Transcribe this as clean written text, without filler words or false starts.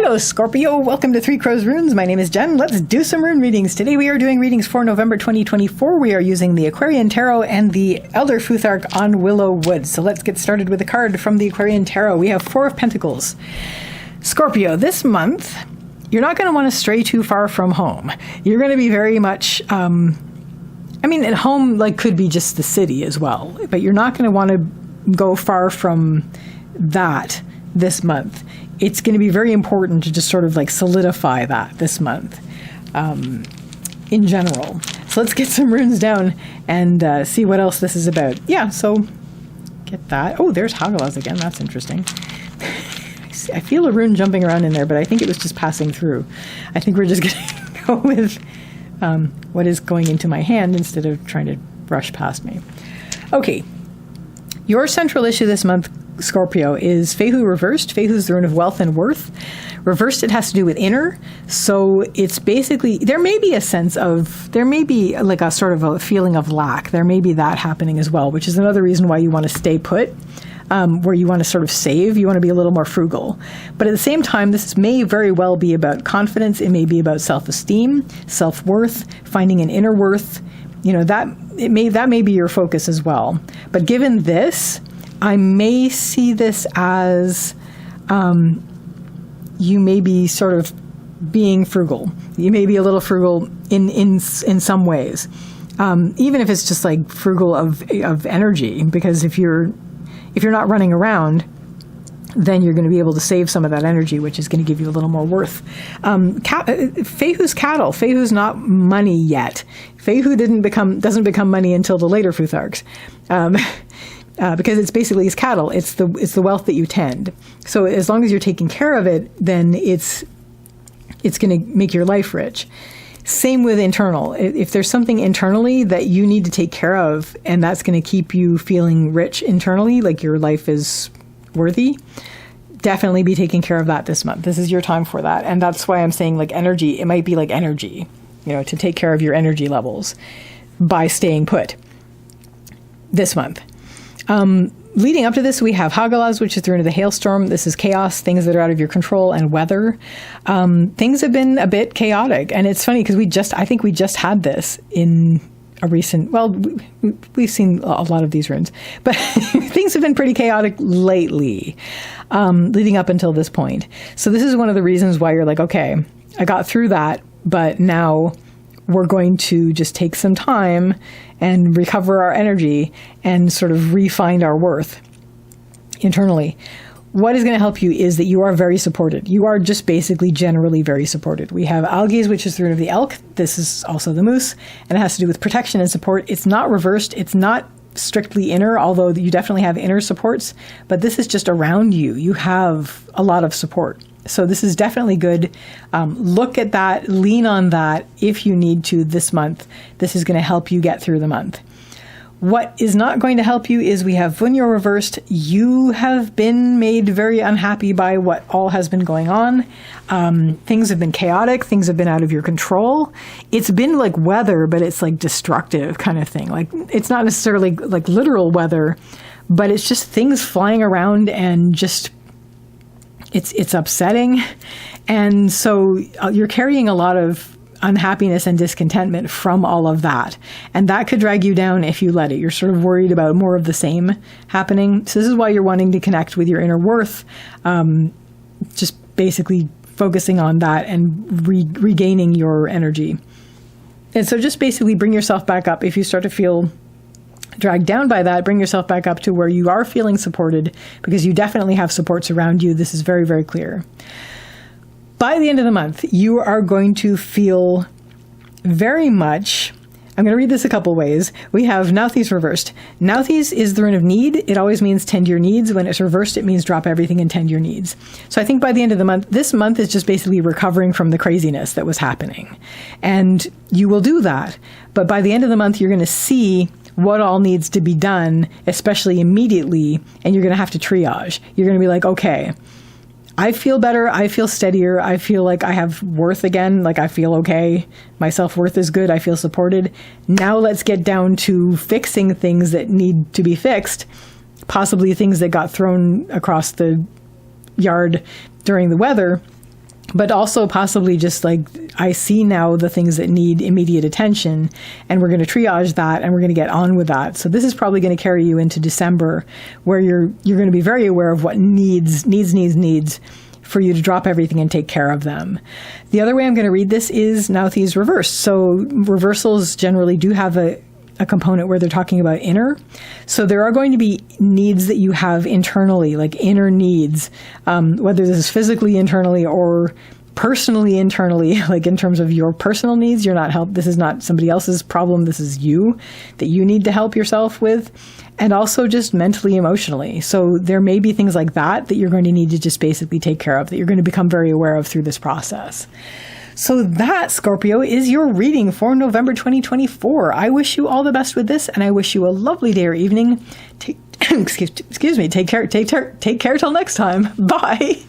Hello Scorpio, welcome to Three Crows Runes. My name is Jen. Let's do some rune readings. Today we are doing readings for November 2024. We are using the Aquarian Tarot and the Elder Futhark on Willow wood. So let's get started with a card from the Aquarian Tarot. We have Four of Pentacles. Scorpio, this month, you're not going to want to stray too far from home. You're going to be very much, at home could be just the city as well, but you're not going to want to go far from that this month. It's going to be very important to just sort of solidify that this month in general. So let's get some runes down and see what else this is about. Yeah, so get that. Oh, there's Hagalaz again. That's interesting. I feel a rune jumping around in there, but I think it was just passing through. I think we're just going to go with what is going into my hand instead of trying to brush past me. Okay, your central issue this month, Scorpio, is Fehu reversed. Fehu is the rune of wealth and worth. Reversed, it has to do with inner. So it's basically, there may be a sort of a feeling of lack. There may be that happening as well, which is another reason why you want to stay put, where you want to sort of save. You want to be a little more frugal. But at the same time, this may very well be about confidence. It may be about self-esteem, self-worth, finding an inner worth. That may be your focus as well. But given this, I may see this as you may be sort of being frugal. You may be a little frugal in some ways, even if it's just frugal of energy. Because if you're not running around, then you're going to be able to save some of that energy, which is going to give you a little more worth. Fehu's cattle. Fehu's not money yet. Fehu doesn't become money until the later Futharks. Because it's basically his cattle. It's the wealth that you tend. So as long as you're taking care of it, then it's going to make your life rich. Same with internal. If there's something internally that you need to take care of, and that's going to keep you feeling rich internally, like your life is worthy, definitely be taking care of that this month. This is your time for that. And that's why I'm saying energy. It might be energy, to take care of your energy levels by staying put this month. Leading up to this, we have Hagalaz, which is the rune of the hailstorm. This is chaos, things that are out of your control, and weather. Things have been a bit chaotic, and it's funny because I think we just had this in a recent, we've seen a lot of these runes, but things have been pretty chaotic lately, leading up until this point. So this is one of the reasons why you're okay, I got through that, but now we're going to just take some time and recover our energy and sort of re-find our worth internally. What is going to help you is that you are very supported. You are just basically generally very supported. We have Algiz, which is the rune of the elk. This is also the moose, and it has to do with protection and support. It's not reversed. It's not strictly inner, although you definitely have inner supports, but this is just around you. You have a lot of support. So this is definitely good. Look at that, lean on that if you need to this month. This is going to help you get through the month. What is not going to help you is we have Vunyo reversed. You have been made very unhappy by what all has been going on. Things have been chaotic. Things have been out of your control. It's been like weather, but it's destructive kind of thing. It's not necessarily literal weather, but it's just things flying around and just it's upsetting. And so you're carrying a lot of unhappiness and discontentment from all of that. And that could drag you down if you let it. You're sort of worried about more of the same happening. So this is why you're wanting to connect with your inner worth, just basically focusing on that and regaining your energy. And so just basically bring yourself back up. If you start to feel dragged down by that, bring yourself back up to where you are feeling supported, because you definitely have supports around you. This is very, very clear. By the end of the month, you are going to feel very much, I'm going to read this a couple ways. We have Nauthiz reversed. Nauthiz is the rune of need. It always means tend your needs. When it's reversed, it means drop everything and tend your needs. So I think by the end of the month, this month is just basically recovering from the craziness that was happening. And you will do that. But by the end of the month, you're going to see what all needs to be done, especially immediately, and you're going to have to triage. You're going to be okay, I feel better. I feel steadier. I feel like I have worth again. I feel okay. My self-worth is good. I feel supported. Now let's get down to fixing things that need to be fixed, possibly things that got thrown across the yard during the weather. but also possibly just like, I see now the things that need immediate attention, and we're going to triage that, and we're going to get on with that. So this is probably going to carry you into December, where you're going to be very aware of what needs for you to drop everything and take care of them. The other way I'm going to read this is Nauthi's reversed. So reversals generally do have a component where they're talking about inner. So there are going to be needs that you have internally, like inner needs, whether this is physically internally or personally internally, like in terms of your personal needs. You're not helped. This is not somebody else's problem. This is you that you need to help yourself with. And also just mentally, emotionally. So there may be things like that you're going to need to just basically take care of, that you're going to become very aware of through this process. So that, Scorpio, is your reading for November 2024. I wish you all the best with this, and I wish you a lovely day or evening. Excuse me. Take care till next time. Bye.